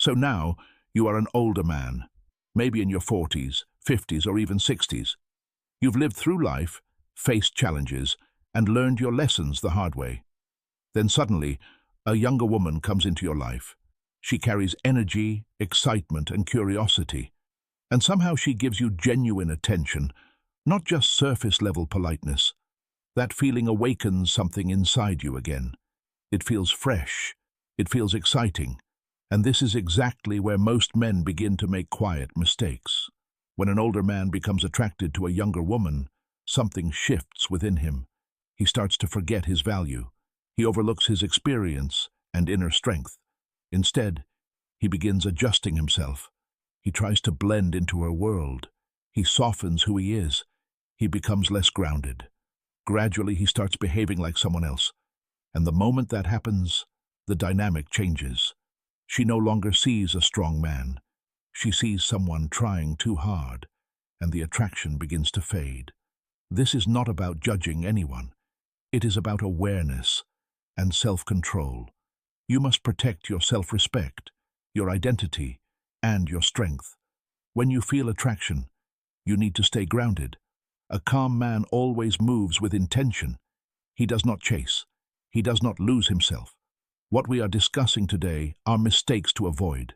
So now you are an older man, maybe in your 40s, 50s, or even 60s. You've lived through life, faced challenges, and learned your lessons the hard way. Then suddenly, a younger woman comes into your life. She carries energy, excitement, and curiosity. And somehow she gives you genuine attention, not just surface-level politeness. That feeling awakens something inside you again. It feels fresh. It feels exciting. And this is exactly where most men begin to make quiet mistakes. When an older man becomes attracted to a younger woman, something shifts within him. He starts to forget his value. He overlooks his experience and inner strength. Instead, he begins adjusting himself. He tries to blend into her world. He softens who he is. He becomes less grounded. Gradually, he starts behaving like someone else. And the moment that happens, the dynamic changes. She no longer sees a strong man. She sees someone trying too hard, and the attraction begins to fade. This is not about judging anyone. It is about awareness and self-control. You must protect your self-respect, your identity, and your strength. When you feel attraction, you need to stay grounded. A calm man always moves with intention. He does not chase. He does not lose himself. What we are discussing today are mistakes to avoid.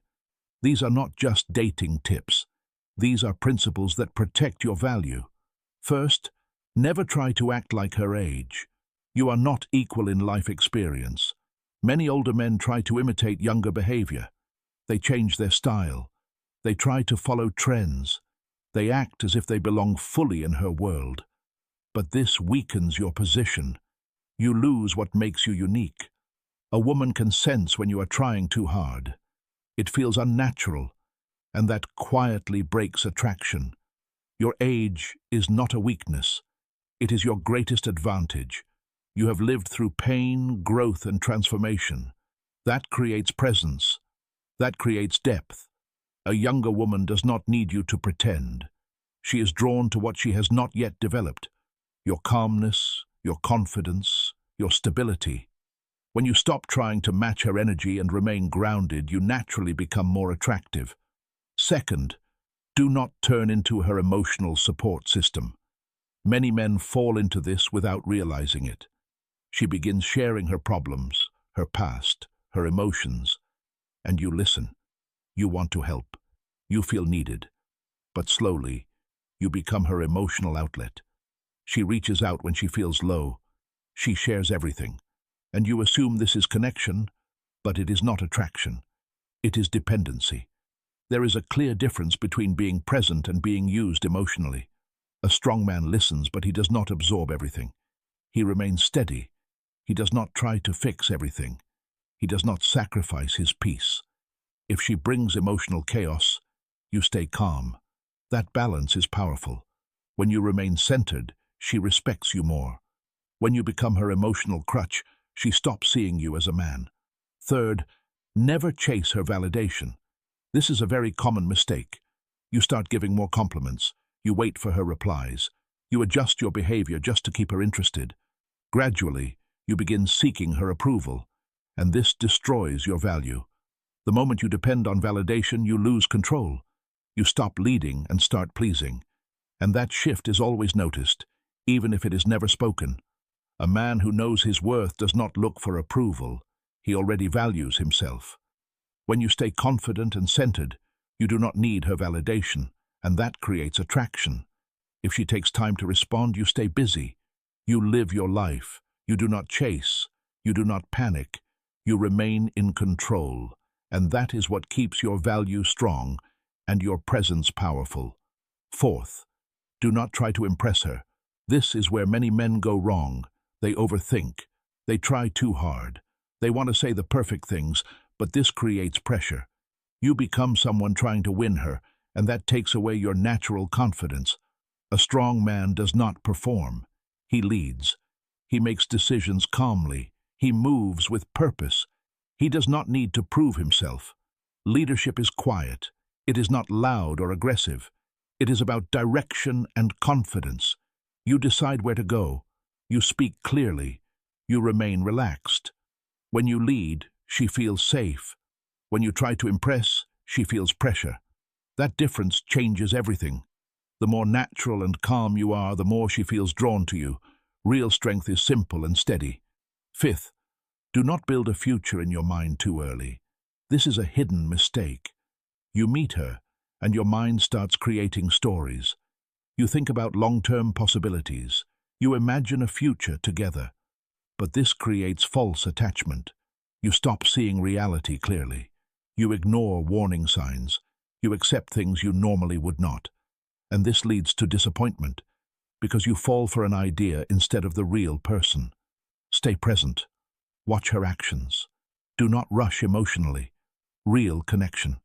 These are not just dating tips. These are principles that protect your value. First, never try to act like her age. You are not equal in life experience. Many older men try to imitate younger behavior. They change their style. They try to follow trends. They act as if they belong fully in her world. But this weakens your position. You lose what makes you unique. A woman can sense when you are trying too hard. It feels unnatural, and that quietly breaks attraction. Your age is not a weakness. It is your greatest advantage. You have lived through pain, growth, and transformation. That creates presence. That creates depth. A younger woman does not need you to pretend. She is drawn to what she has not yet developed. Your calmness, your confidence, your stability. When you stop trying to match her energy and remain grounded, you naturally become more attractive. Second, do not turn into her emotional support system. Many men fall into this without realizing it. She begins sharing her problems, her past, her emotions, and you listen. You want to help. You feel needed. But slowly, you become her emotional outlet. She reaches out when she feels low. She shares everything. And you assume this is connection, but it is not attraction. It is dependency. There is a clear difference between being present and being used emotionally. A strong man listens, but he does not absorb everything. He remains steady. He does not try to fix everything. He does not sacrifice his peace. If she brings emotional chaos, you stay calm. That balance is powerful. When you remain centered, she respects you more. When you become her emotional crutch, she stops seeing you as a man. Third, never chase her validation. This is a very common mistake. You start giving more compliments. You wait for her replies. You adjust your behavior just to keep her interested. Gradually, you begin seeking her approval, and this destroys your value. The moment you depend on validation, you lose control. You stop leading and start pleasing. And that shift is always noticed, even if it is never spoken. A man who knows his worth does not look for approval. He already values himself. When you stay confident and centered, you do not need her validation, and that creates attraction. If she takes time to respond, you stay busy. You live your life. You do not chase. You do not panic. You remain in control, and that is what keeps your value strong and your presence powerful. Fourth, do not try to impress her. This is where many men go wrong. They overthink. They try too hard. They want to say the perfect things, but this creates pressure. You become someone trying to win her, and that takes away your natural confidence. A strong man does not perform. He leads. He makes decisions calmly. He moves with purpose. He does not need to prove himself. Leadership is quiet. It is not loud or aggressive. It is about direction and confidence. You decide where to go. You speak clearly. You remain relaxed. When you lead, she feels safe. When you try to impress, she feels pressure. That difference changes everything. The more natural and calm you are, the more she feels drawn to you. Real strength is simple and steady. Fifth, do not build a future in your mind too early. This is a hidden mistake. You meet her, and your mind starts creating stories. You think about long-term possibilities. You imagine a future together. But this creates false attachment. You stop seeing reality clearly. You ignore warning signs. You accept things you normally would not. And this leads to disappointment, because you fall for an idea instead of the real person. Stay present. Watch her actions. Do not rush emotionally. Real connection.